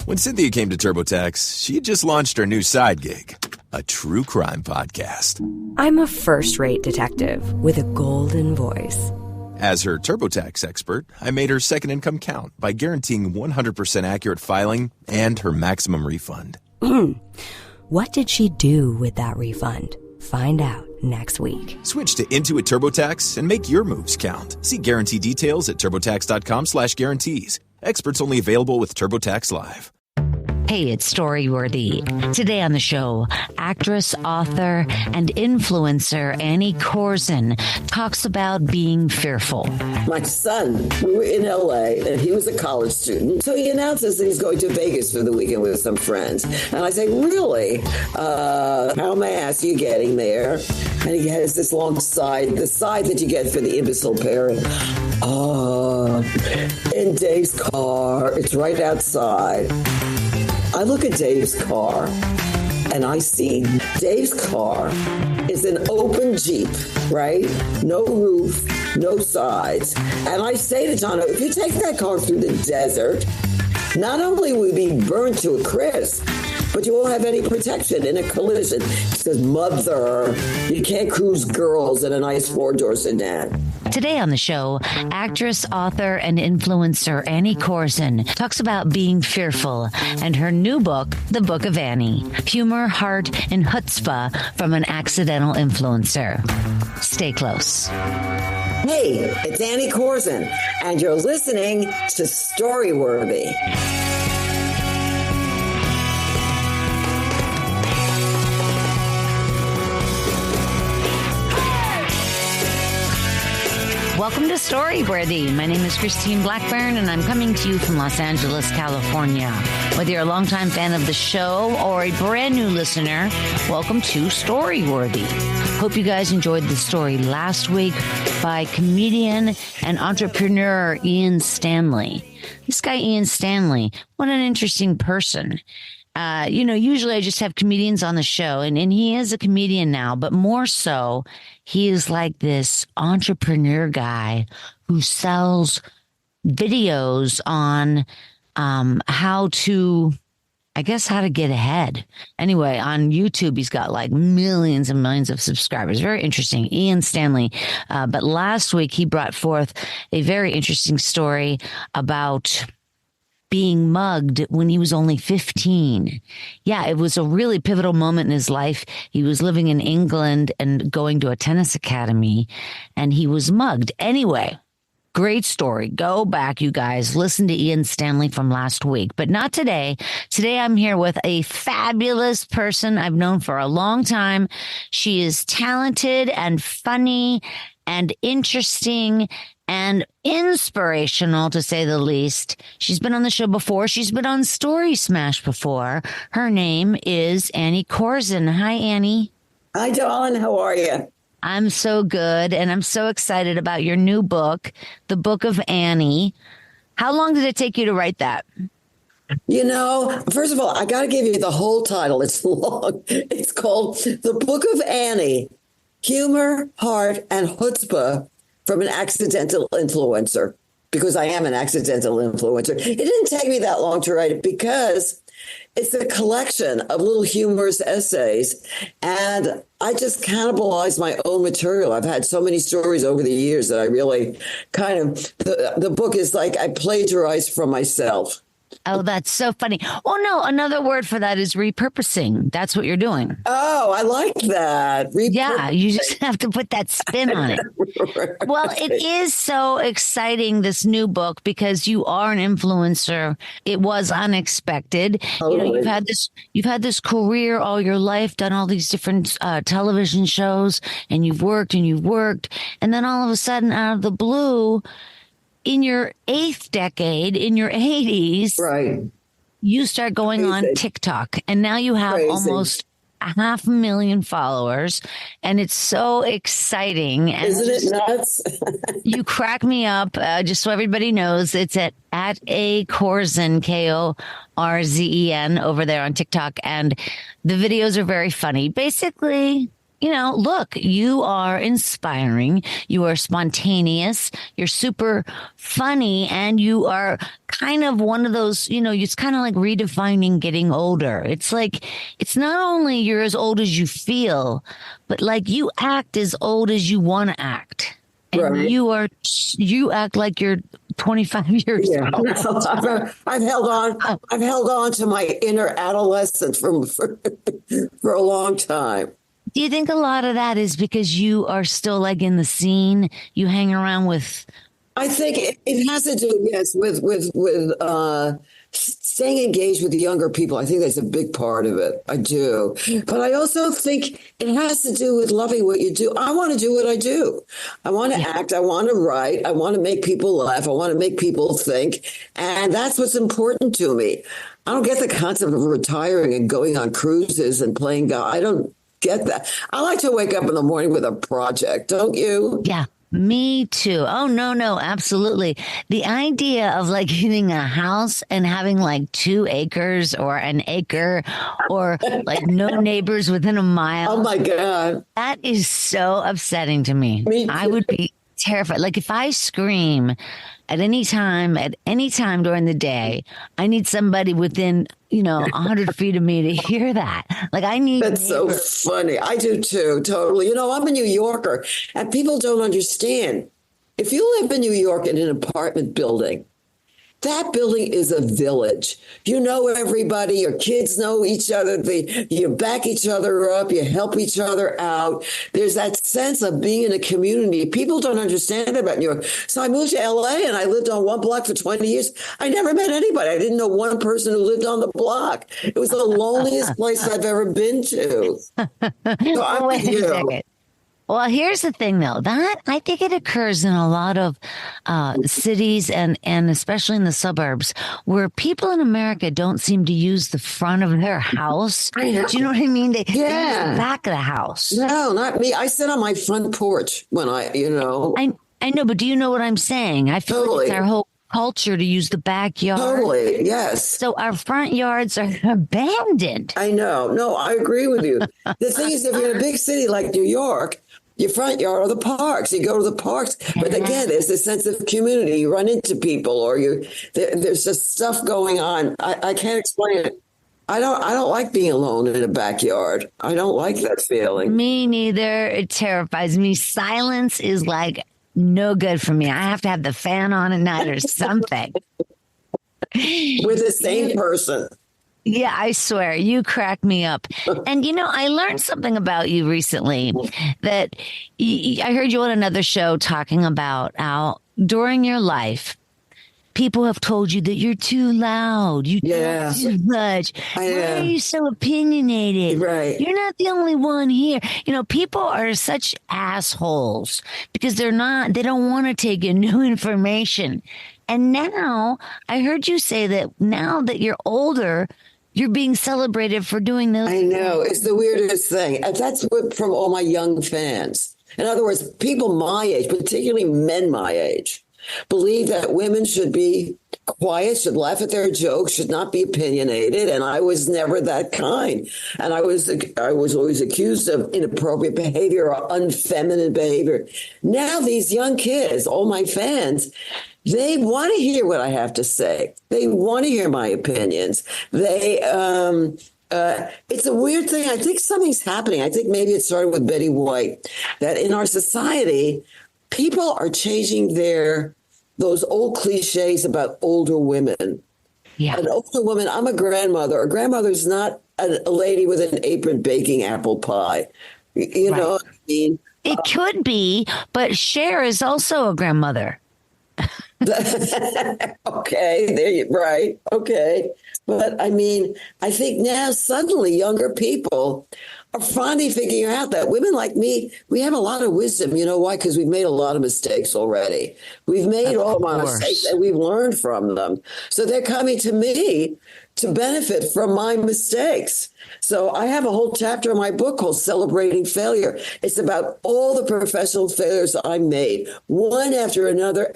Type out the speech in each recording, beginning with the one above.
When Cynthia came to TurboTax, she had just launched her new side gig, a true crime podcast. I'm a first-rate detective with a golden voice. As her TurboTax expert, I made her second income count by guaranteeing 100% accurate filing and her maximum refund. What did she do with that refund? Find out next week. Switch to Intuit TurboTax and make your moves count. See guarantee details at turbotax.com/guarantees. Experts only available with TurboTax Live. Hey, it's Storyworthy. Today on the show, actress, author, and influencer Annie Korzen talks about being fearful. My son, we were in L.A., and he was a college student. So he announces that he's going to Vegas for the weekend with some friends. And I say, really? How may I ask you getting there? And he has this long side, the side that you get for the imbecile parent. In Dave's car. It's right outside. I look at Dave's car, and I see Dave's car is an open Jeep, right? No roof, no sides. And I say to John, if you take that car through the desert, not only will you be burned to a crisp, but you won't have any protection in a collision. He says, mother, you can't cruise girls in a nice four-door sedan. Today on the show, actress, author, and influencer Annie Korzen talks about being fearful and her new book, The Book of Annie, humor, heart, and chutzpah from an accidental influencer. Stay close. Hey, it's Annie Korzen, and you're listening to Storyworthy. Welcome to Storyworthy. My name is Christine Blackburn, and I'm coming to you from Los Angeles, California. Whether you're a longtime fan of the show or a brand new listener, welcome to Storyworthy. Hope you guys enjoyed the story last week by comedian and entrepreneur Ian Stanley. This guy, Ian Stanley, what an interesting person. Usually I just have comedians on the show, and he is a comedian now, but more so, he is like this entrepreneur guy who sells videos on how to get ahead. Anyway, on YouTube, he's got like millions and millions of subscribers. Very interesting. Ian Stanley. But last week, he brought forth a very interesting story about being mugged when he was only 15. Yeah, it was a really pivotal moment in his life. He was living in England and going to a tennis academy, and he was mugged. Anyway, great story. Go back, you guys. Listen to Ian Stanley from last week, but not today. Today, I'm here with a fabulous person I've known for a long time. She is talented and funny and interesting and inspirational, to say the least. She's been on the show before. She's been on Story Smash before. Her name is Annie Korzen. Hi, Annie. Hi, Dawn. How are you? I'm so good, and I'm so excited about your new book, The Book of Annie. How long did it take you to write that? First of all, I got to give you the whole title. It's long. It's called The Book of Annie, Humor, Heart, and Chutzpah from an Accidental Influencer, because I am an accidental influencer. It didn't take me that long to write it because it's a collection of little humorous essays, and I just cannibalized my own material. I've had so many stories over the years that I really the book is like I plagiarized from myself. Oh, that's so funny. Oh, no, another word for that is repurposing. That's what you're doing. Oh, I like that. Yeah, you just have to put that spin on it. Right. Well, it is so exciting, this new book, because you are an influencer. It was unexpected. Totally. You've had this career all your life, done all these different television shows, and you've worked. And then all of a sudden, out of the blue, in your 8th decade, in your 80s, right, you start going on TikTok, and now you have almost 500,000 followers, and it's so exciting. And isn't it nuts? You crack me up. Just so everybody knows, it's at a Korzen, Korzen over there on TikTok, and the videos are very funny. Basically, look, you are inspiring, you are spontaneous, you're super funny, and you are kind of one of those, it's kind of like redefining getting older. It's like, it's not only you're as old as you feel, but like you act as old as you want to act. And Right. you act like you're 25 years Yeah. old. I've held on to my inner adolescence for a long time. Do you think a lot of that is because you are still like in the scene? You hang around with. I think it has to do, yes, with staying engaged with the younger people. I think that's a big part of it. I do, but I also think it has to do with loving what you do. I want to do what I do. I want to act. I want to write. I want to make people laugh. I want to make people think, and that's what's important to me. I don't get the concept of retiring and going on cruises and playing golf. I don't get that. I like to wake up in the morning with a project. Don't you? Yeah. Me too. Oh, no, absolutely. The idea of like getting a house and having like 2 acres or an acre or like no neighbors within a mile. Oh my God. That is so upsetting to me. Me too. I would be terrified. Like if I scream at any time during the day, I need somebody within, 100 feet of me to hear that. Like I need. That's so funny. I do too, totally. I'm a New Yorker, and people don't understand. If you live in New York in an apartment building, that building is a village. You know everybody. Your kids know each other. You back each other up. You help each other out. There's that sense of being in a community. People don't understand about New York. So I moved to LA and I lived on one block for 20 years. I never met anybody. I didn't know one person who lived on the block. It was the loneliest place I've ever been to. So I'm Wait with a you. second. Well, here's the thing, though. That I think it occurs in a lot of cities and especially in the suburbs where people in America don't seem to use the front of their house. Do you know what I mean? They use the back of the house. No, not me. I sit on my front porch when I know, but do you know what I'm saying? I feel like it's our whole culture to use the backyard. Totally, yes. So our front yards are abandoned. I know. No, I agree with you. The thing is, if you're in a big city like New York, your front yard are the parks. You go to the parks, but again, there's a sense of community. You run into people, or there's just stuff going on. I can't explain it. I don't like being alone in a backyard. I don't like that feeling. Me neither. It terrifies me. Silence is like no good for me. I have to have the fan on at night or something. With the same person. Yeah, I swear, you crack me up. And, I learned something about you recently that I heard you on another show talking about how during your life, people have told you that you're too loud. You talk too much. Why are you so opinionated? Right. You're not the only one here. People are such assholes because they don't want to take in new information. And now I heard you say that now that you're older, you're being celebrated for doing those. I know. It's the weirdest thing. And that's from all my young fans. In other words, people my age, particularly men my age, believe that women should be quiet, should laugh at their jokes, should not be opinionated. And I was never that kind. And I was always accused of inappropriate behavior or unfeminine behavior. Now these young kids, all my fans, they want to hear what I have to say. They want to hear my opinions. It's a weird thing. I think something's happening. I think maybe it started with Betty White, that in our society, people are changing those old cliches about older women. Yeah. An older woman, I'm a grandmother. A grandmother's not a lady with an apron baking apple pie. You know what I mean? It could be, but Cher is also a grandmother. Okay, right. Okay. But I mean, I think now suddenly younger people are finally figuring out that women like me, we have a lot of wisdom. You know why? Because we've made a lot of mistakes already. We've made all my mistakes and we've learned from them. So they're coming to me to benefit from my mistakes. So I have a whole chapter in my book called Celebrating Failure. It's about all the professional failures I made, one after another,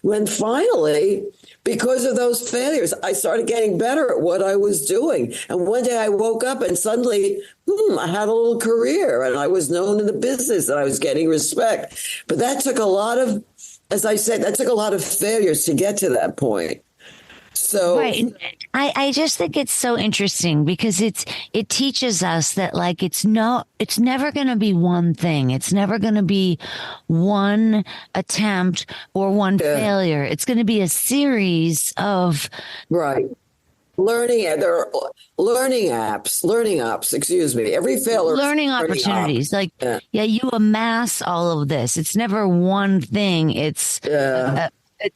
when finally, because of those failures, I started getting better at what I was doing. And one day I woke up and suddenly, I had a little career and I was known in the business and I was getting respect. But that took a lot of, as I said, that took a lot of failures to get to that point. So right. I just think it's so interesting because it teaches us that like it's never going to be one thing. It's never going to be one attempt or one failure. It's going to be a series of learning. There are learning apps. Excuse me. Every failure, learning opportunities. Like you amass all of this. It's never one thing. It's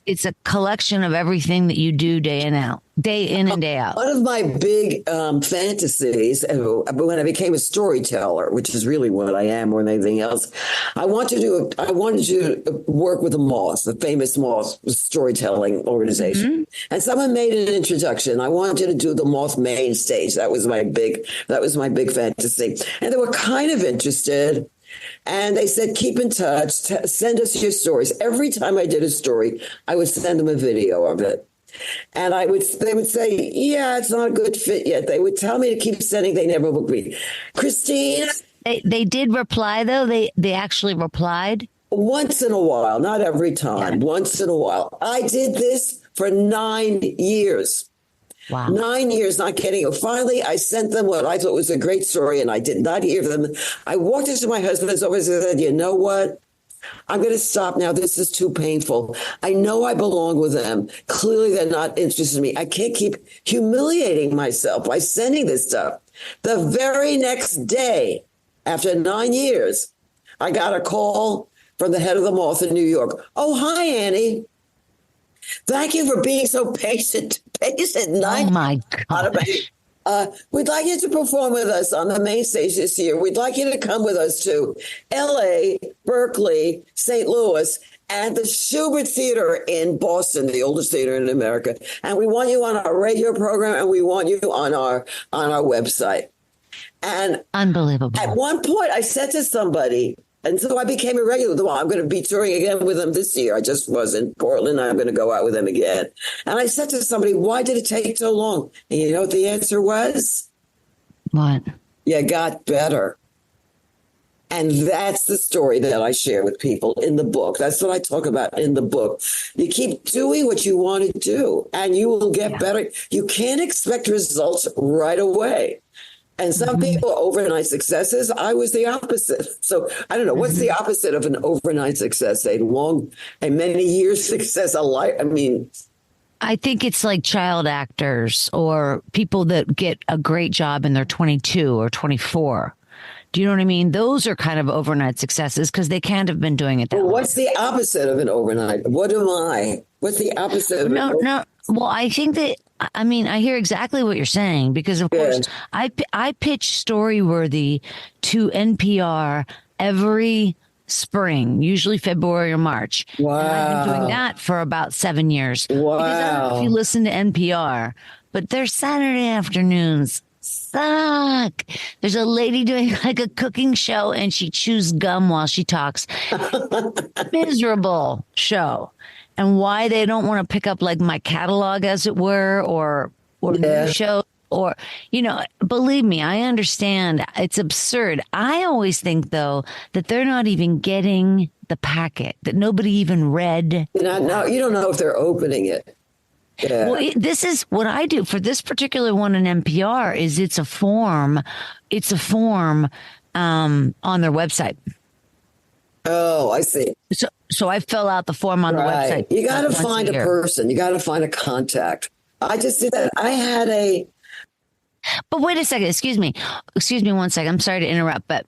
it's a collection of everything that you do day in and day out. One of my big fantasies when I became a storyteller, which is really what I am more than anything else, I wanted to work with the Moth, the famous Moth storytelling organization. Mm-hmm. And someone made an introduction. I wanted to do the Moth main stage. That was my big fantasy. And they were kind of interested. And they said, keep in touch, send us your stories. Every time I did a story, I would send them a video of it. And they would say, yeah, it's not a good fit yet. They would tell me to keep sending. They never would be. Christine. They did reply, though. They actually replied. Once in a while, not every time, once in a while. I did this for 9 years. Wow. 9 years not getting it. Finally, I sent them what I thought was a great story, and I did not hear them. I walked into my husband's office and said, you know what? I'm going to stop now. This is too painful. I know I belong with them. Clearly, they're not interested in me. I can't keep humiliating myself by sending this stuff. The very next day, after 9 years, I got a call from the head of the Moth in New York. Oh, hi, Annie. Thank you for being so patient. Oh, my God. We'd like you to perform with us on the main stage this year. We'd like you to come with us to L.A., Berkeley, St. Louis, and the Schubert Theater in Boston, the oldest theater in America. And we want you on our radio program, and we want you on our website. And unbelievable. At one point, I said to somebody, and so I became a regular. Well, I'm going to be touring again with them this year. I just was in Portland. I'm going to go out with them again. And I said to somebody, why did it take so long? And you know what the answer was? What? You got better. And that's the story that I share with people in the book. That's what I talk about in the book. You keep doing what you want to do, and you will get better. You can't expect results right away. And some people are overnight successes. I was the opposite. So I don't know. What's the opposite of an overnight success? A many years success, a life. I mean, I think it's like child actors or people that get a great job and they're 22 or 24. Do you know what I mean? Those are kind of overnight successes because they can't have been doing it that long. What's the opposite of an overnight? What am I? What's the opposite of No. Well, I think that, I mean, I hear exactly what you're saying because, of course, I pitch Storyworthy to NPR every spring, usually February or March. Wow. And I've been doing that for about 7 years. Wow. Because I don't know if you listen to NPR, but their Saturday afternoons suck. There's a lady doing like a cooking show and she chews gum while she talks. Miserable show. And why they don't want to pick up like my catalog, as it were, or new show, or, you know, believe me, I understand. It's absurd. I always think, though, that they're not even getting the packet, that nobody even read. You don't know if they're opening it. Yeah. Well, this is what I do for this particular one in NPR is it's a form on their website. Oh, I see. So I fill out the form on the website. You got to find a person. You got to find a contact. I just did that. I had But wait a second. Excuse me 1 second. I'm sorry to interrupt, but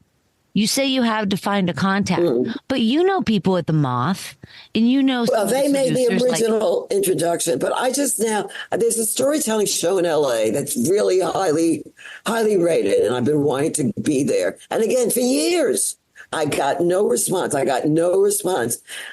you say you have to find a contact, but you know people at the Moth, and you know. Well, they made the original introduction, but there's a storytelling show in LA that's really highly, highly rated, and I've been wanting to be there. And again, for years. I got no response.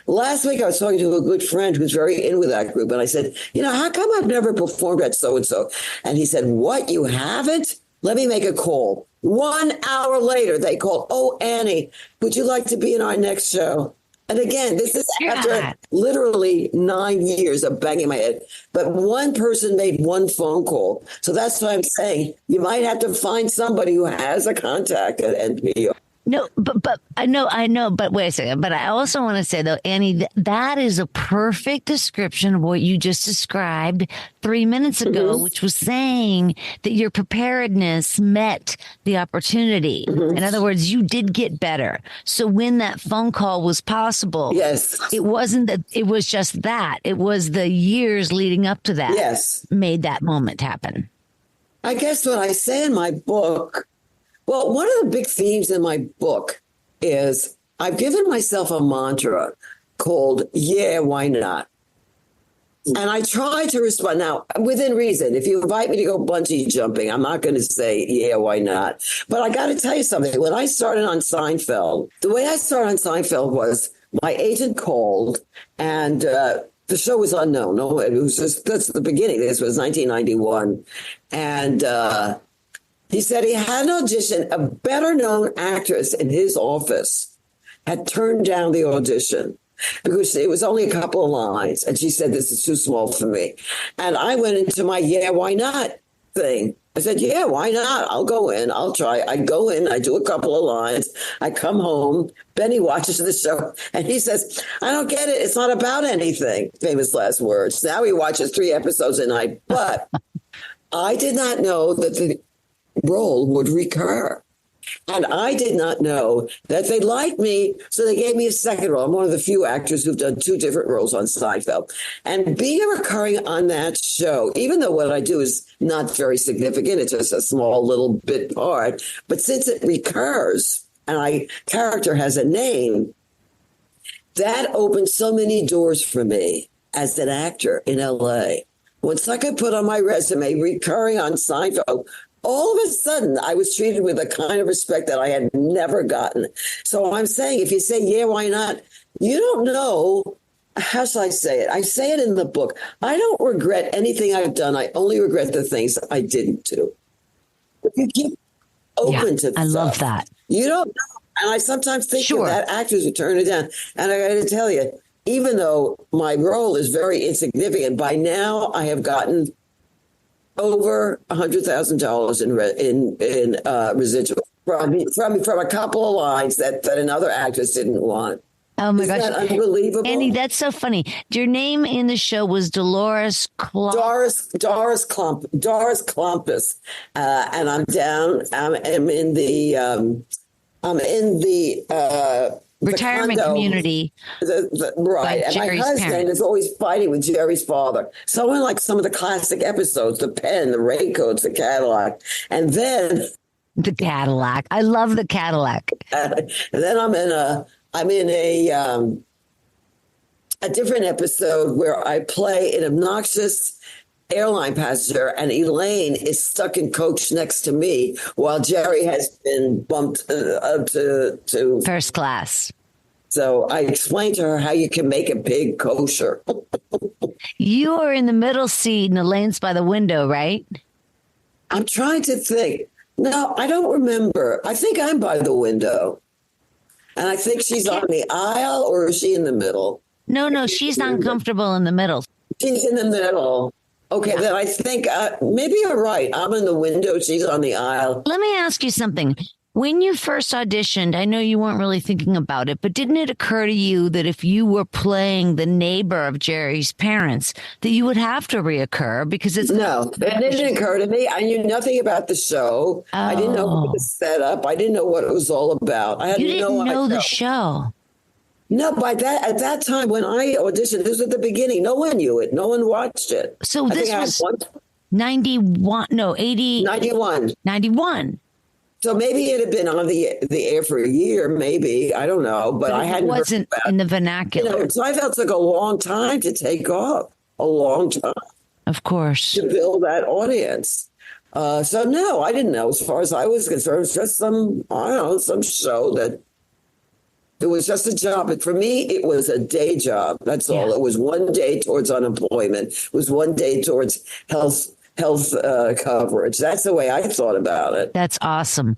Last week, I was talking to a good friend who's very in with that group. And I said, how come I've never performed at so-and-so? And he said, what, you haven't? Let me make a call. 1 hour later, they called, oh, Annie, would you like to be in our next show? And again, this is after literally 9 years of banging my head. But one person made one phone call. So that's what I'm saying. You might have to find somebody who has a contact at NPR. No, but I know, but wait a second. But I also want to say, though, Annie, that is a perfect description of what you just described 3 minutes ago, which was saying that your preparedness met the opportunity. In other words, you did get better. So when that phone call was possible, yes, it wasn't that it was just that. It was the years leading up to that. Yes, made that moment happen. I guess what I say in my book. Well, one of the big themes in my book is I've given myself a mantra called, yeah, why not? And I try to respond now within reason. If you invite me to go bungee jumping, I'm not going to say, yeah, why not? But I got to tell you something. When I started on Seinfeld, the way I started on Seinfeld was my agent called and the show was unknown. No, it was just, that's the beginning. This was 1991. And, he said he had an audition. A better-known actress in his office had turned down the audition because it was only a couple of lines. And she said, this is too small for me. And I went into my, yeah, why not thing. I said, yeah, why not? I'll go in. I'll try. I go in. I do a couple of lines. I come home. Benny watches the show. And he says, I don't get it. It's not about anything. Famous last words. Now he watches 3 episodes a night. But I did not know that the role would recur. And I did not know that they liked me, so they gave me a second role. I'm one of the few actors who've done 2 different roles on Seinfeld. And being a recurring on that show, even though what I do is not very significant, it's just a small little bit part, but since it recurs and my character has a name, that opened so many doors for me as an actor in LA. Once I could put on my resume, recurring on Seinfeld, all of a sudden, I was treated with a kind of respect that I had never gotten. So I'm saying, if you say, yeah, why not? You don't know. How shall I say it? I say it in the book. I don't regret anything I've done. I only regret the things I didn't do. If you keep open to stuff, I love that. You don't know. And I sometimes think of that actors who turn it down. And I got to tell you, even though my role is very insignificant, by now I have gotten over $100,000 in residual from a couple of lines that another actress didn't want. Oh my gosh, that unbelievable, Andy! That's so funny. Your name in the show was Dolores Doris Klumpus, and I'm down. I'm in the retirement community. Right. And my husband parents. is always fighting with Jerry's father. So in like some of the classic episodes, the pen, the raincoats, the Cadillac. And then the Cadillac. I love the Cadillac. And then I'm in a different episode where I play an obnoxious airline passenger, and Elaine is stuck in coach next to me while Jerry has been bumped up to first class. So I explained to her how you can make it big kosher. You are in the middle seat and Elaine's by the window, right? I'm trying to think. No, I don't remember. I think I'm by the window. And I think she's on the aisle, or is she in the middle? No, she's uncomfortable in the middle. She's in the middle. Okay, then I think maybe you're right. I'm in the window. She's on the aisle. Let me ask you something. When you first auditioned, I know you weren't really thinking about it, but didn't it occur to you that if you were playing the neighbor of Jerry's parents, that you would have to reoccur because it's... No, it didn't occur to me. I knew nothing about the show. Oh. I didn't know what was set up. I didn't know what it was all about. I had you didn't know the show. No, at that time when I auditioned, this was at the beginning. No one knew it. No one watched it. So this was 91, no, 80. 91. 91. So maybe it had been on the air for a year, maybe. I don't know. But I hadn't heard wasn't in the vernacular. Seinfeld took a long time to take off. A long time. Of course. To build that audience. So no, I didn't know. As far as I was concerned, it was just some show that It was just a job. But for me, it was a day job. That's all. It was one day towards unemployment. It was one day towards health coverage. That's the way I thought about it. That's awesome.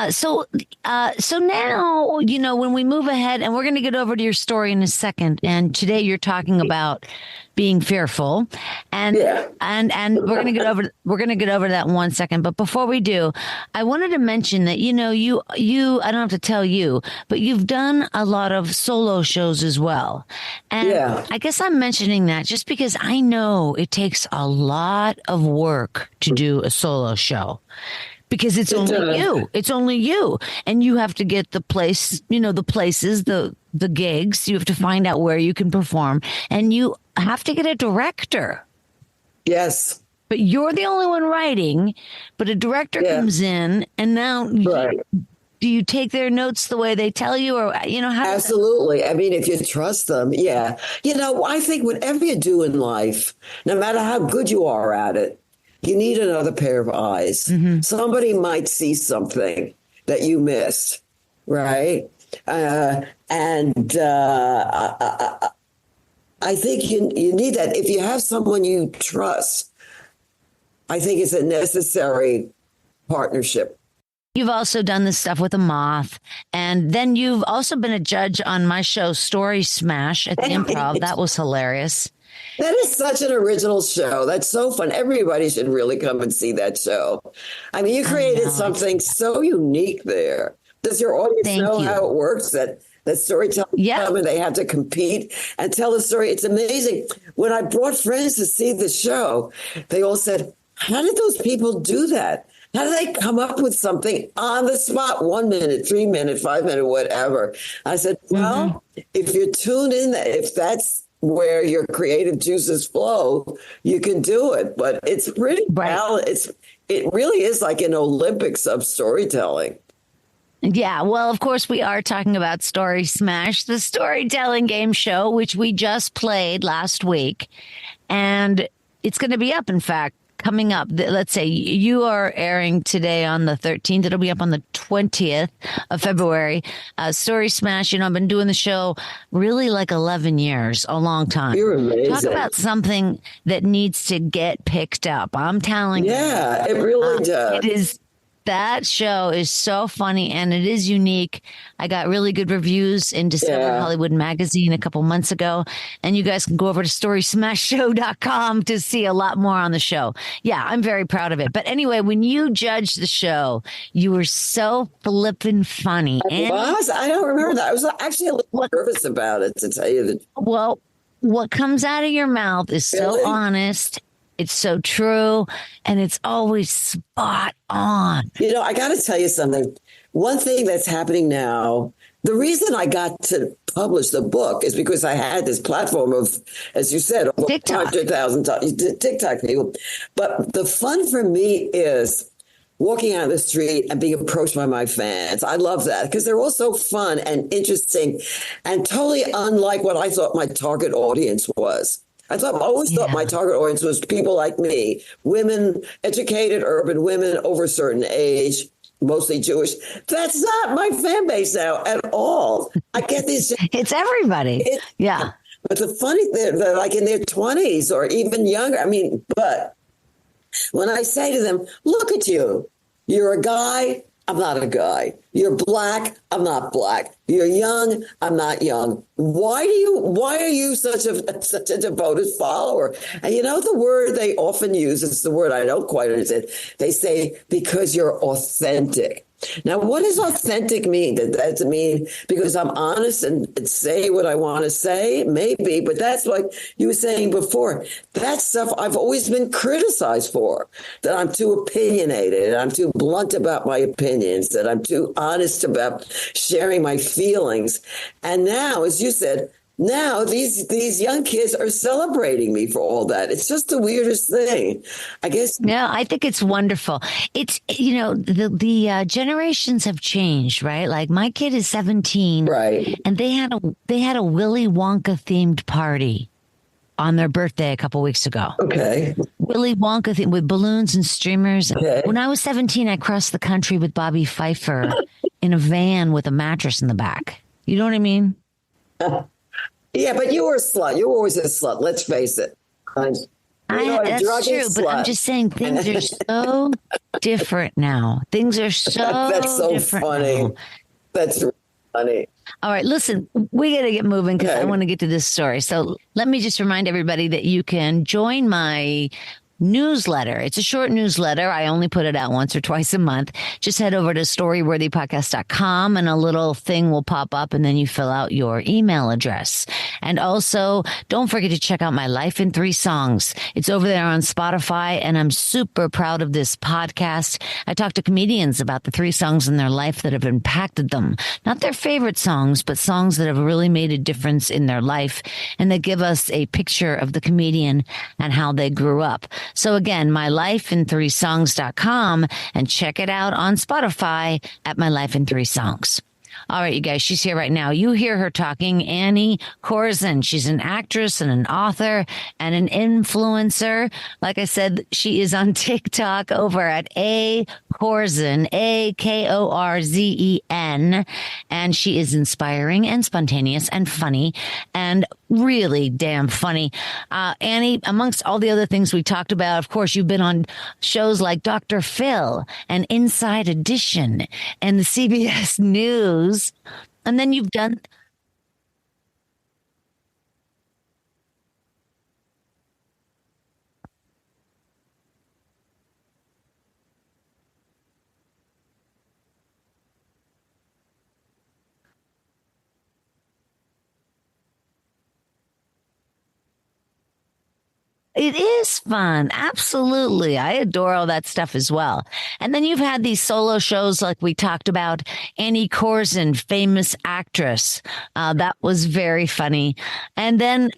So now, when we move ahead, and we're going to get over to your story in a second. And today you're talking about being fearful, and we're going to get over that in 1 second. But before we do, I wanted to mention that you I don't have to tell you, but you've done a lot of solo shows as well. And I guess I'm mentioning that just because I know it takes a lot of work to do a solo show. Because it's only you. It's only you. And you have to get the place, the places, the gigs. You have to find out where you can perform. And you have to get a director. Yes. But you're the only one writing. But a director comes in, and now do you take their notes the way they tell you? Or, how? Absolutely. I mean, if you trust them, yeah. I think whatever you do in life, no matter how good you are at it, you need another pair of eyes. Mm-hmm. Somebody might see something that you missed, right? I think you need that. If you have someone you trust, I think it's a necessary partnership. You've also done this stuff with a moth, and then you've also been a judge on my show, Story Smash, at the Improv. That was hilarious. That is such an original show. That's so fun. Everybody should really come and see that show. I mean, you created something so unique there. Does your audience know how it works? That storytelling, and they have to compete and tell the story. It's amazing. When I brought friends to see the show, they all said, "How did those people do that? How do they come up with something on the spot? 1 minute, 3 minutes, 5 minutes, whatever." I said, "Well, if you're tuned in, if that's where your creative juices flow, you can do it." But it's pretty it really is like an Olympics of storytelling. Yeah, well, of course, we are talking about Story Smash, the storytelling game show, which we just played last week. And it's going to be up, in fact, coming up. Let's say you are airing today on the 13th. It'll be up on the 20th of February. Story Smash, I've been doing the show really like 11 years, a long time. You're amazing. Talk about something that needs to get picked up. I'm telling you. Yeah, it really does. It is. That show is so funny, and it is unique. I got really good reviews in Discover Hollywood Magazine a couple months ago, and you guys can go over to storysmashshow.com to see a lot more on the show. Yeah, I'm very proud of it. But anyway, when you judged the show, you were so flippin' funny. I don't remember that. I was actually a little nervous about it, to tell you the truth. Well, what comes out of your mouth is so honest. It's so true, and it's always spot on. I got to tell you something. One thing that's happening now, the reason I got to publish the book is because I had this platform of, as you said, over 100,000 TikTok people. But the fun for me is walking out the street and being approached by my fans. I love that because they're all so fun and interesting and totally unlike what I thought my target audience was. I always thought my target audience was people like me, women, educated urban women over a certain age, mostly Jewish. That's not my fan base now at all. I get these. It's everybody. But the funny thing, they're like in their 20s or even younger. But when I say to them, look at you, you're a guy. I'm not a guy. You're black. I'm not black. You're young. I'm not young. Why are you such a devoted follower? And the word they often use, it's the word I don't quite understand. They say, because you're authentic. Now, what does authentic mean? Does that mean because I'm honest and say what I want to say? Maybe, but that's like you were saying before. That stuff I've always been criticized for, that I'm too opinionated, I'm too blunt about my opinions, that I'm too honest about sharing my feelings. And now, as you said, now these young kids are celebrating me for all that. It's just the weirdest thing, I guess. No, I think it's wonderful. It's, the generations have changed, right? Like my kid is 17, right? And they had a Willy Wonka themed party on their birthday a couple weeks ago. Okay. Willy Wonka theme with balloons and streamers. Okay. When I was 17, I crossed the country with Bobby Pfeiffer in a van with a mattress in the back. You know what I mean? Yeah, but you were a slut. You were always a slut. Let's face it. That's true, but I'm just saying things are so different now. Things are so That's so different funny. now. That's really funny. All right, listen, we got to get moving because Okay. I want to get to this story. So let me just remind everybody that you can join my newsletter. It's a short newsletter. I only put it out once or twice a month. Just head over to storyworthypodcast.com and a little thing will pop up and then you fill out your email address. And also don't forget to check out my Life in 3 Songs. It's over there on Spotify and I'm super proud of this podcast. I talk to comedians about the 3 songs in their life that have impacted them. Not their favorite songs, but songs that have really made a difference in their life and that give us a picture of the comedian and how they grew up. So again, mylifein3songs.com and check it out on Spotify at My Life in 3 Songs. All right, you guys, she's here right now. You hear her talking, Annie Korzen. She's an actress and an author and an influencer. Like I said, she is on TikTok over at A Korzen, AKORZEN. And she is inspiring and spontaneous and funny and really damn funny. Annie, amongst all the other things we talked about, of course, you've been on shows like Dr. Phil and Inside Edition and the CBS News. And then you've done. It is fun. Absolutely. I adore all that stuff as well. And then you've had these solo shows like we talked about. Annie Korzen, famous actress. That was very funny. And then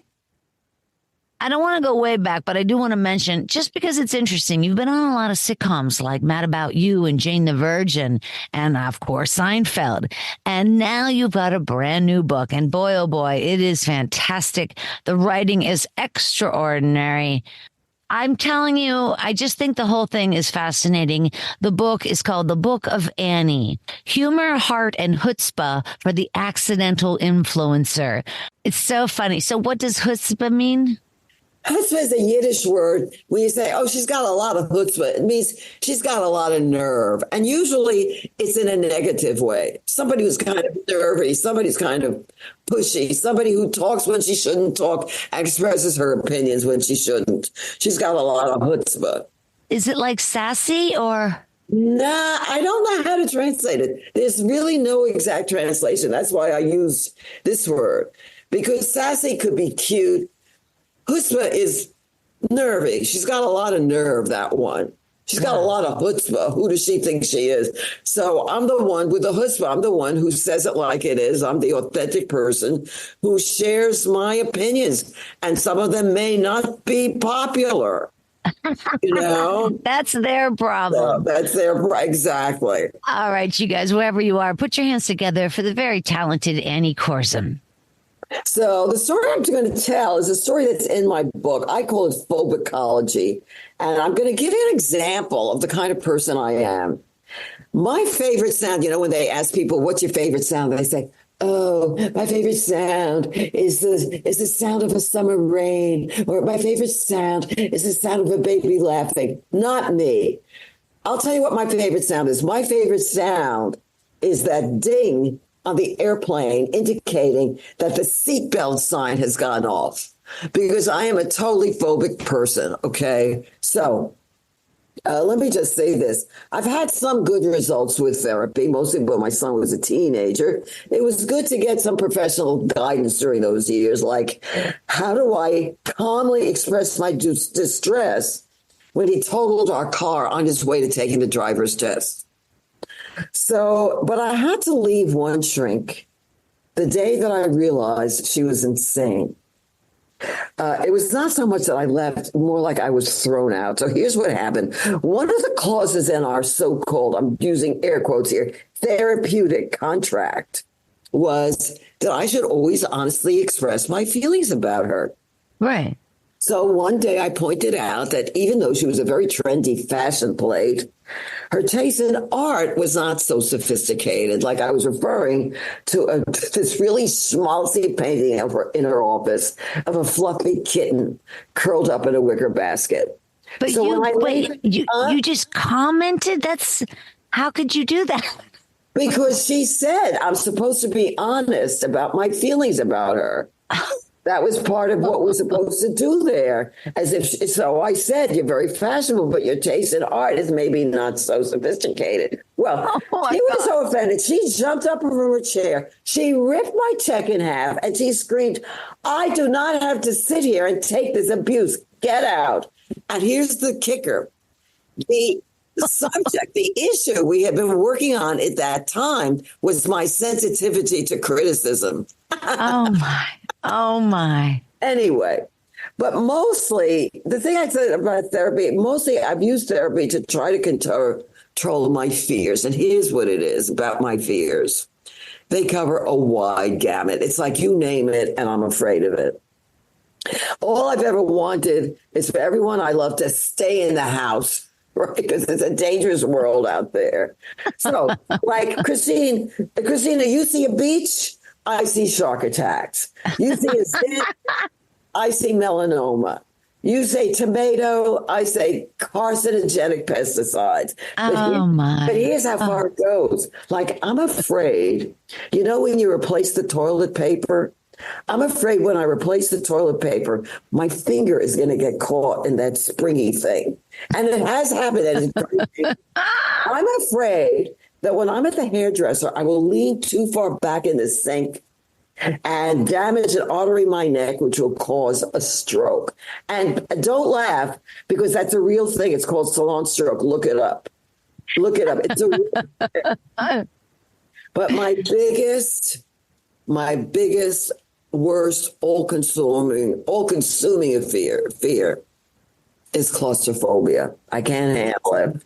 I don't want to go way back, but I do want to mention, just because it's interesting, you've been on a lot of sitcoms like Mad About You and Jane the Virgin and, of course, Seinfeld. And now you've got a brand new book. And boy, oh boy, it is fantastic. The writing is extraordinary. I'm telling you, I just think the whole thing is fascinating. The book is called The Book of Annie, Humor, Heart, and Chutzpah for the Accidental Influencer. It's so funny. So what does chutzpah mean? Chutzpah is a Yiddish word. When you say, oh, she's got a lot of chutzpah, it means she's got a lot of nerve. And usually it's in a negative way. Somebody who's kind of nervy, somebody who's kind of pushy, somebody who talks when she shouldn't talk and expresses her opinions when she shouldn't. She's got a lot of chutzpah. Is it like sassy or? Nah, I don't know how to translate it. There's really no exact translation. That's why I use this word. Because sassy could be cute. Chutzpah is nervy. She's got a lot of nerve, that one. She's got a lot of chutzpah. Who does she think she is? So I'm the one with the chutzpah. I'm the one who says it like it is. I'm the authentic person who shares my opinions. And some of them may not be popular. You know? That's their problem. So that's their, exactly. All right, you guys, wherever you are, put your hands together for the very talented Annie Korzen. So the story I'm going to tell is a story that's in my book. I call it phobicology. And I'm going to give you an example of the kind of person I am. My favorite sound, you know, when they ask people, what's your favorite sound? They say, oh, my favorite sound is the sound of a summer rain. Or my favorite sound is the sound of a baby laughing. Not me. I'll tell you what my favorite sound is. My favorite sound is that ding on the airplane indicating that the seatbelt sign has gone off, because I am a totally phobic person. Okay. So let me just say this. I've had some good results with therapy, mostly when my son was a teenager. It was good to get some professional guidance during those years. Like, how do I calmly express my distress when he totaled our car on his way to taking the driver's test? So, but I had to leave one shrink the day that I realized she was insane. It was not so much that I left, more like I was thrown out. So here's what happened. One of the clauses in our so-called, I'm using air quotes here, therapeutic contract was that I should always honestly express my feelings about her. Right. So one day I pointed out that even though she was a very trendy fashion plate, her taste in art was not so sophisticated. Like I was referring to this really schmaltzy painting of her in her office of a fluffy kitten curled up in a wicker basket. But So you just commented? How could you do that? because she said I'm supposed to be honest about my feelings about her. That was part of what we're supposed to do there. So I said, you're very fashionable, but your taste in art is maybe not so sophisticated. Well, she was so offended. She jumped up from her chair. She ripped my check in half and she screamed, I do not have to sit here and take this abuse. Get out. And here's the kicker. The subject, the issue we had been working on at that time was my sensitivity to criticism. Oh, my. Oh, my. Anyway, but mostly, the thing I said about therapy, mostly I've used therapy to try to control my fears. And here's what it is about my fears. They cover a wide gamut. It's like you name it, and I'm afraid of it. All I've ever wanted is for everyone I love to stay in the house, right? Because it's a dangerous world out there. So, like Christina, you see a beach, I see shark attacks. You see a zit, I see melanoma. You say tomato, I say carcinogenic pesticides. But here's how far it goes. Like, I'm afraid, when you replace the toilet paper, I'm afraid when I replace the toilet paper, my finger is going to get caught in that springy thing. And it has happened. And it's crazy. I'm afraid that when I'm at the hairdresser, I will lean too far back in the sink and damage an artery in my neck, which will cause a stroke. And don't laugh, because that's a real thing. It's called salon stroke. Look it up. It's a real But my biggest, worst, all-consuming fear is claustrophobia. I can't handle it.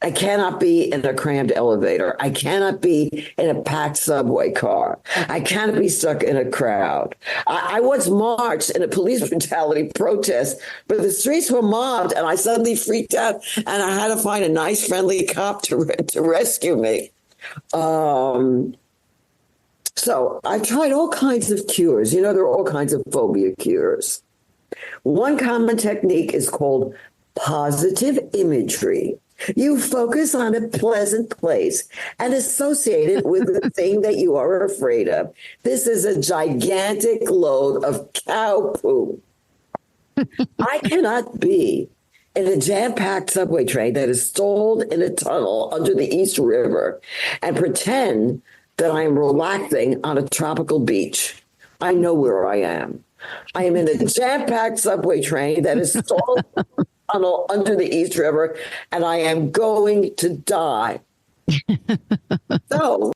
I cannot be in a crammed elevator. I cannot be in a packed subway car. I cannot be stuck in a crowd. I once marched in a police brutality protest, but the streets were mobbed and I suddenly freaked out and I had to find a nice, friendly cop to rescue me. So I've tried all kinds of cures. There are all kinds of phobia cures. One common technique is called positive imagery. You focus on a pleasant place and associate it with the thing that you are afraid of. This is a gigantic load of cow poo. I cannot be in a jam-packed subway train that is stalled in a tunnel under the East River and pretend that I am relaxing on a tropical beach. I know where I am. I am in a jam-packed subway train that is stalled tunnel under the East River, and I am going to die. So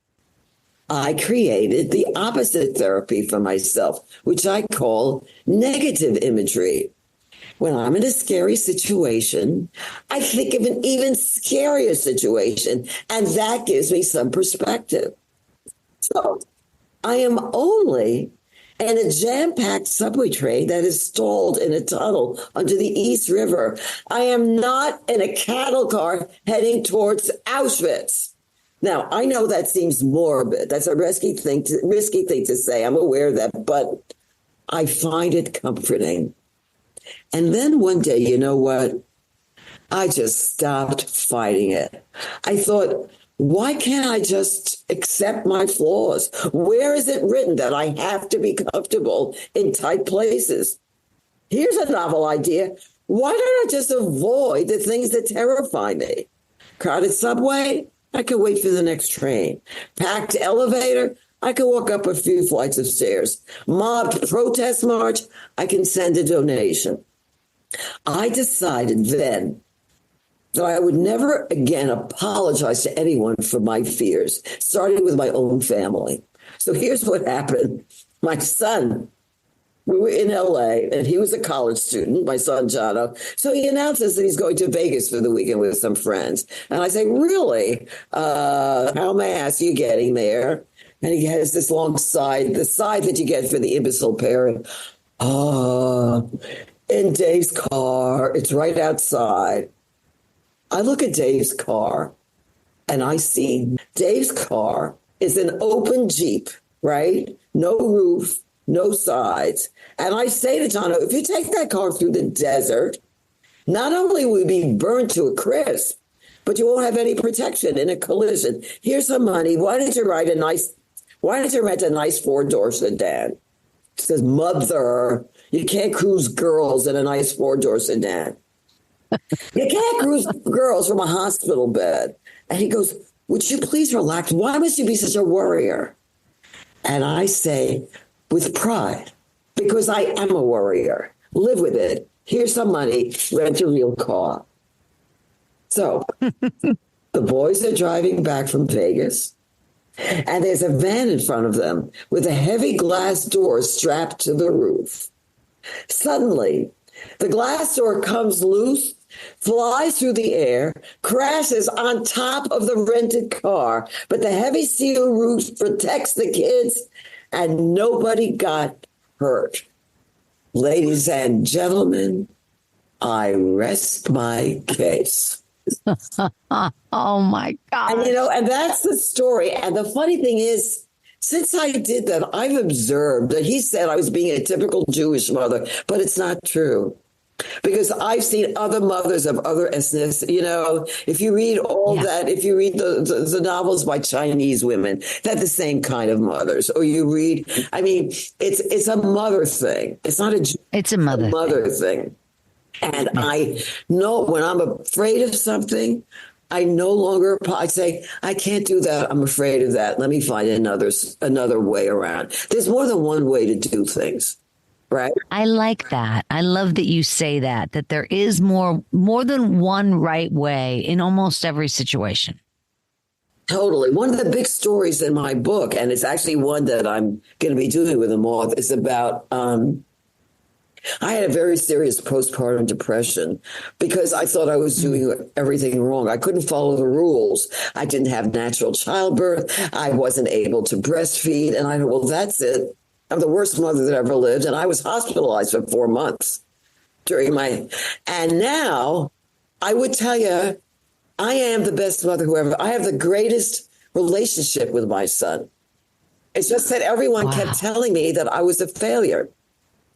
I created the opposite therapy for myself, which I call negative imagery. When I'm in a scary situation, I think of an even scarier situation, and that gives me some perspective. So I am only in a jam-packed subway train that is stalled in a tunnel under the East River. I am not in a cattle car heading towards Auschwitz. Now, I know that seems morbid. That's a risky thing to say. I'm aware of that, but I find it comforting. And then one day, you know what? I just stopped fighting it. I thought, why can't I just accept my flaws? Where is it written that I have to be comfortable in tight places? Here's a novel idea. Why don't I just avoid the things that terrify me? Crowded subway? I could wait for the next train. Packed elevator? I could walk up a few flights of stairs. Mobbed protest march? I can send a donation. I decided then that I would never again apologize to anyone for my fears, starting with my own family. So here's what happened. My son, we were in LA, and he was a college student, my son, Jono. So he announces that he's going to Vegas for the weekend with some friends. And I say, really? How may I ask you getting there? And he has this long side, the side that you get for the imbecile parent. Oh, in Dave's car. It's right outside. I look at Dave's car and I see Dave's car is an open Jeep, right? No roof, no sides. And I say to John, if you take that car through the desert, not only will you be burned to a crisp, but you won't have any protection in a collision. Here's some money. Why don't you rent a nice four-door sedan? It says, mother, you can't cruise girls in a nice four-door sedan. You can't cruise girls from a hospital bed. And he goes, would you please relax? Why must you be such a worrier? And I say, with pride, because I am a worrier. Live with it. Here's some money. Rent a real car. So the boys are driving back from Vegas, and there's a van in front of them with a heavy glass door strapped to the roof. Suddenly, the glass door comes loose, flies through the air, crashes on top of the rented car, but the heavy steel roof protects the kids, and nobody got hurt. Ladies and gentlemen, I rest my case. Oh my God. And and that's the story. And the funny thing is, since I did that, I've observed that he said I was being a typical Jewish mother, but it's not true. Because I've seen other mothers of other ethnicities. If you read that, if you read the novels by Chinese women, they're the same kind of mothers. Or you read, it's a mother thing. It's not it's a mother thing. And I know when I'm afraid of something, I no longer, I say, I can't do that. I'm afraid of that. Let me find another way around. There's more than one way to do things, right? I like that. I love that you say that there is more than one right way in almost every situation. Totally. One of the big stories in my book, and it's actually one that I'm going to be doing with a moth, is about, I had a very serious postpartum depression because I thought I was doing everything wrong. I couldn't follow the rules. I didn't have natural childbirth. I wasn't able to breastfeed. And I thought, well, that's it. I'm the worst mother that ever lived. And I was hospitalized for 4 months and now I would tell you, I am the best mother who ever, I have the greatest relationship with my son. It's just that everyone kept telling me that I was a failure.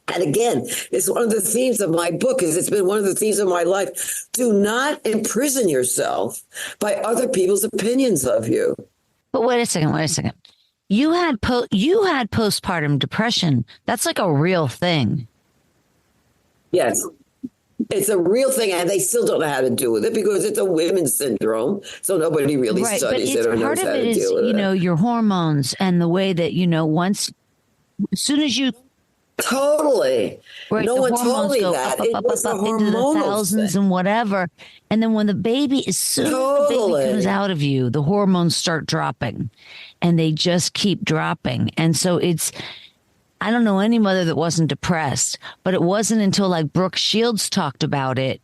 And again, it's one of the themes of my book, it's been one of the themes of my life. Do not imprison yourself by other people's opinions of you. But wait a second. You had postpartum depression. That's like a real thing. Yes. It's a real thing, and they still don't know how to deal with it because it's a women's syndrome. So nobody really studies it or knows how to deal with it. Your hormones and the way that, as soon as you totally. Right, no one told me that. It was the into the thousands and whatever. And then when the baby, as soon as the baby comes out of you, the hormones start dropping and they just keep dropping. And so I don't know any mother that wasn't depressed, but it wasn't until like Brooke Shields talked about it,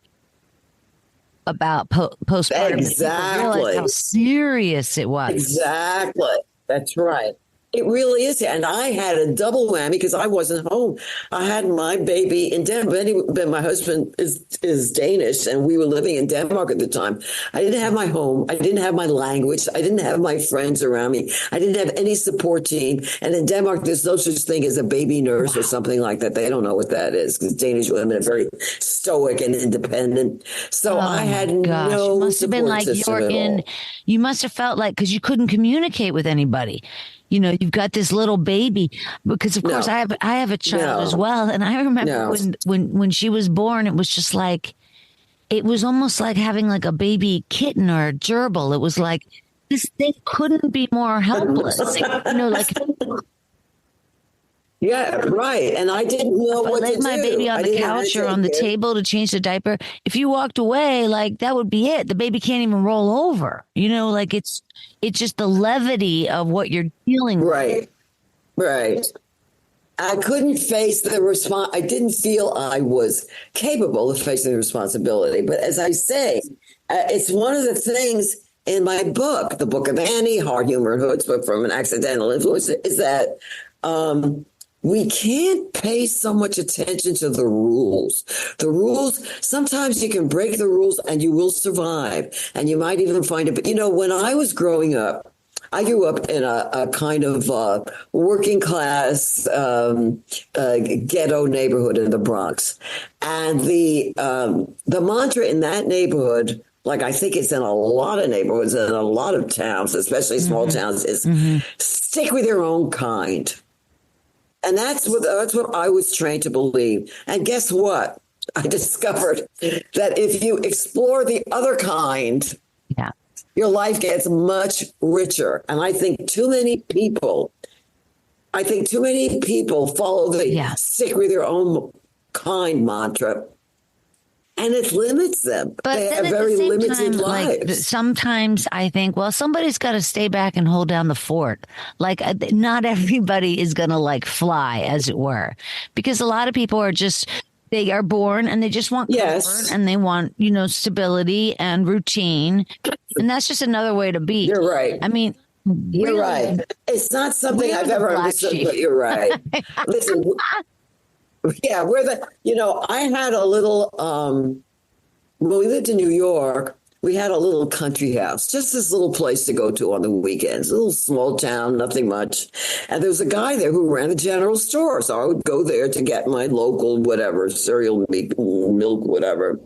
about postpartum. Exactly. That realized how serious it was. Exactly. That's right. It really is. And I had a double whammy because I wasn't home. I had my baby in Denmark. My husband is Danish, and we were living in Denmark at the time. I didn't have my home. I didn't have my language. I didn't have my friends around me. I didn't have any support team. And in Denmark, there's no such thing as a baby nurse or something like that. They don't know what that is because Danish women are very stoic and independent. So I had no it must have been like you must have felt like, because you couldn't communicate with anybody. You've got this little baby because, of course, I have a child as well. And I remember when she was born, it was just like, it was almost like having like a baby kitten or a gerbil. It was like, this thing couldn't be more helpless. Yeah, right. And I didn't know what to do. I laid my baby on the couch or on the table to change the diaper. If you walked away, like that would be it. The baby can't even roll over. It's just the levity of what you're dealing with. Right. I couldn't face the response. I didn't feel I was capable of facing the responsibility. But as I say, it's one of the things in my book, the Book of Annie, Hard Humor and Chutzpah from an Accidental Influence, is that we can't pay so much attention to the rules. The rules, sometimes you can break the rules and you will survive. And you might even find it. But, when I was growing up, I grew up in a kind of working class ghetto neighborhood in the Bronx. And the mantra in that neighborhood, like I think it's in a lot of neighborhoods and a lot of towns, especially small towns, is stick with your own kind. And that's what I was trained to believe. And guess what? I discovered that if you explore the other kind, your life gets much richer. And I think too many people follow the stick with your own kind mantra. And it limits them. But they then have very limited time, lives. Like, sometimes I think, well, somebody's got to stay back and hold down the fort. Like, not everybody is going to fly, as it were, because a lot of people are they are born and they just want comfort and they want, stability and routine. And that's just another way to be. You're right. I mean, you're right. It's not something I've ever understood, but you're right. Listen. Yeah, I had a little, when we lived in New York, we had a little country house, just this little place to go to on the weekends, a little small town, nothing much. And there was a guy there who ran a general store. So I would go there to get my local, whatever, cereal, milk, whatever.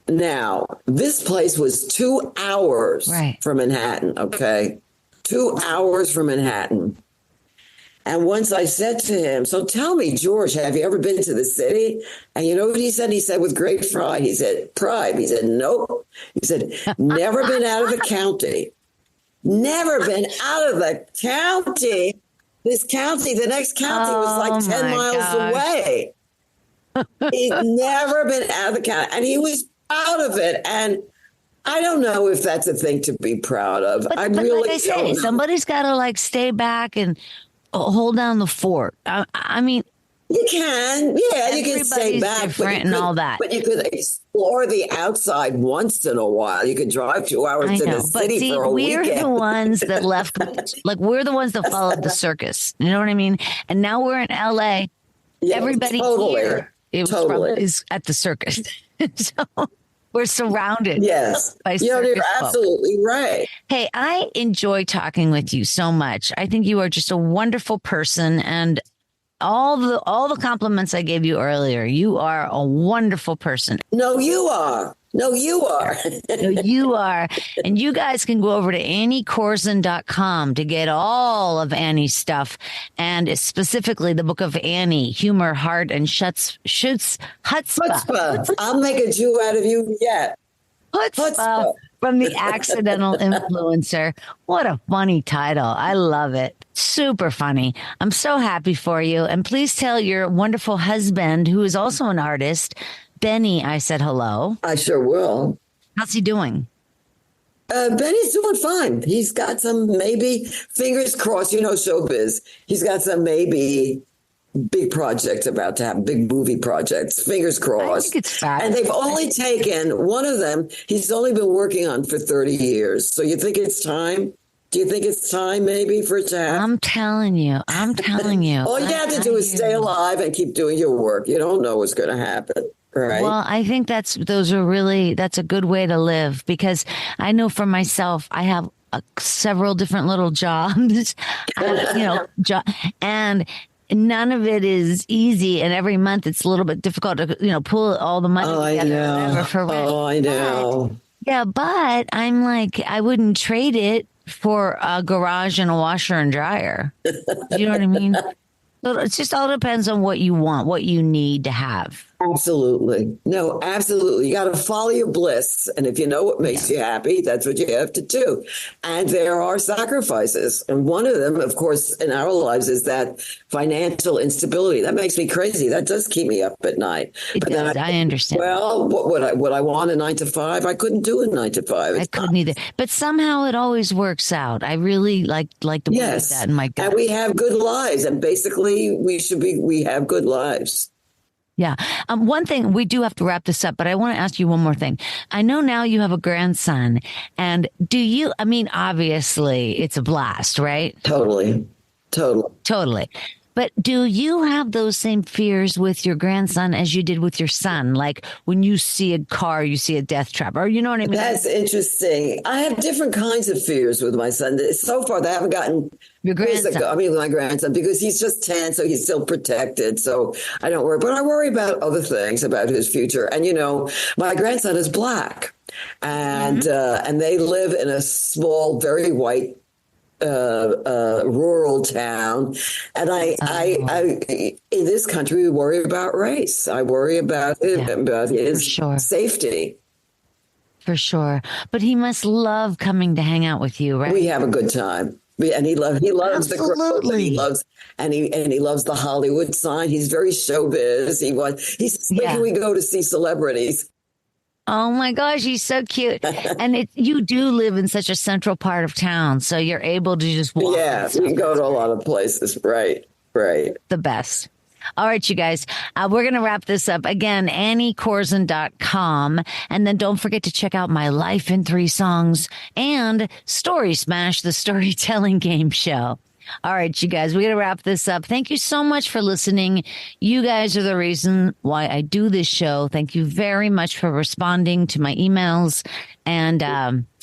Now, this place was 2 hours from Manhattan, okay? 2 hours from Manhattan. And once I said to him, so tell me, George, have you ever been to the city? And you know what he said? He said with great pride, he said, nope. He said, never been out of the county. Never been out of the county. The next county was like 10 miles away. He'd never been out of the county. And he was proud of it. And I don't know if that's a thing to be proud of. But really like I say, somebody's got to stay back and hold down the fort. I mean, you can, you can stay back, and all that. But you could explore the outside once in a while. You could drive 2 hours to the city for a weekend. We're the ones that left, we're the ones that followed the circus. You know what I mean? And now we're in LA. Yeah, everybody here is at the circus. So we're surrounded. Yes. By you're absolutely right. Hey, I enjoy talking with you so much. I think you are just a wonderful person, and all the compliments I gave you earlier, you are a wonderful person. No, you are. No, you are. No, you are. And you guys can go over to AnnieKorzen.com to get all of Annie's stuff, and specifically the book of Annie, Humor, Heart, and Chutzpah. I'll make a Jew out of you yet. Chutzpah from the Accidental Influencer. What a funny title. I love it. Super funny. I'm so happy for you. And please tell your wonderful husband, who is also an artist, Benny, I said hello. I sure will. How's he doing? Benny's doing fine. He's got some maybe, fingers crossed, showbiz. He's got some maybe big projects about to happen, big movie projects, fingers crossed. I think it's fabulous. And they've only taken one of them. He's only been working on for 30 years. So you think it's time? Do you think it's time maybe for it to happen? I'm telling you. All you have to do is stay alive and keep doing your work. You don't know what's going to happen. Right. Well, I think that's a good way to live, because I know for myself, I have several different little jobs, and none of it is easy. And every month it's a little bit difficult to, pull all the money together for rent. Oh, I know. But I'm like, I wouldn't trade it for a garage and a washer and dryer. You know what I mean? So it just all depends on what you want, what you need to have. Absolutely. No, absolutely. You got to follow your bliss. And if you know what makes you happy, that's what you have to do. And there are sacrifices. And one of them, of course, in our lives is that financial instability. That makes me crazy. That does keep me up at night. But does. I understand. Well, what I want a 9 to 5, I couldn't do a 9 to 5. I couldn't either. But somehow it always works out. I really like to believe that in my gut. And we have good lives. And basically we have good lives. Yeah. One thing, we do have to wrap this up, but I want to ask you one more thing. I know now you have a grandson, and obviously it's a blast, right? Totally. But do you have those same fears with your grandson as you did with your son? Like when you see a car, you see a death trap, or you know what I mean? That's interesting. I have different kinds of fears with my son. So far, they haven't gotten Your grandson. my grandson, because he's just 10, so he's still protected. So I don't worry. But I worry about other things, about his future. And, my grandson is Black. And and they live in a small, very white rural town, and I in this country we worry about race. I worry about his safety. For sure, but he must love coming to hang out with you, right? We have a good time, and he loves Absolutely. he loves the Hollywood sign. He's very showbiz. He says, "When can we go to see celebrities?" Oh my gosh, he's so cute. And you do live in such a central part of town, so you're able to just walk. Yeah, we can go to a lot of places. Right. The best. All right, you guys, we're going to wrap this up. Again, AnnieKorzen.com. And then don't forget to check out My Life in 3 Songs and Story Smash, the storytelling game show. All right, you guys, we're going to wrap this up. Thank you so much for listening. You guys are the reason why I do this show. Thank you very much for responding to my emails and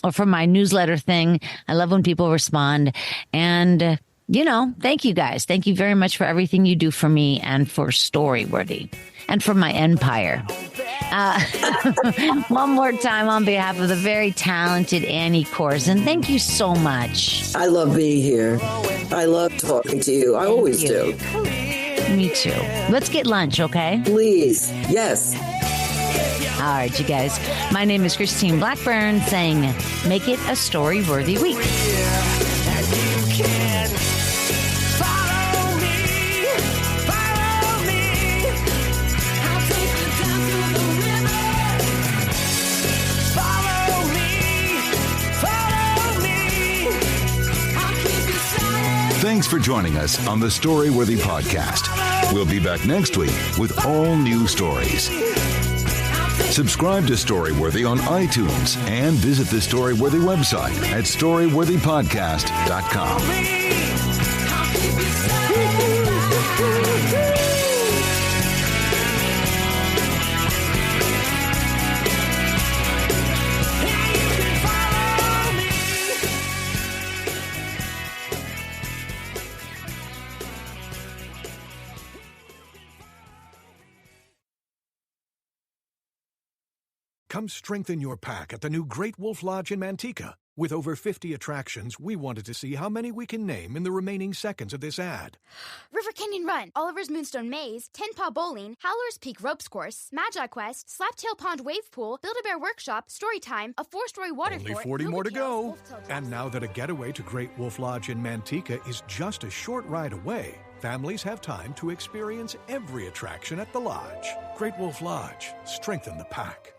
or from my newsletter thing. I love when people respond. And, thank you guys. Thank you very much for everything you do for me and for Storyworthy and for my empire. One more time on behalf of the very talented Annie Korzen. Thank you so much. I love being here. I love talking to you. I always do. Me too. Let's get lunch, okay? Please. Yes. All right, you guys. My name is Christine Blackburn saying, make it a story-worthy week. Thanks for joining us on the Storyworthy podcast. We'll be back next week with all new stories. Subscribe to Storyworthy on iTunes and visit the Storyworthy website at storyworthypodcast.com. Come strengthen your pack at the new Great Wolf Lodge in Manteca. With over 50 attractions, we wanted to see how many we can name in the remaining seconds of this ad. River Canyon Run, Oliver's Moonstone Maze, Tin Paw Bowling, Howler's Peak Ropes Course, Magi Quest, Slaptail Pond Wave Pool, Build-A-Bear Workshop, Storytime, a 4-story water Only fort, 40 more to go. Wolftail And now that a getaway to Great Wolf Lodge in Manteca is just a short ride away, families have time to experience every attraction at the lodge. Great Wolf Lodge. Strengthen the pack.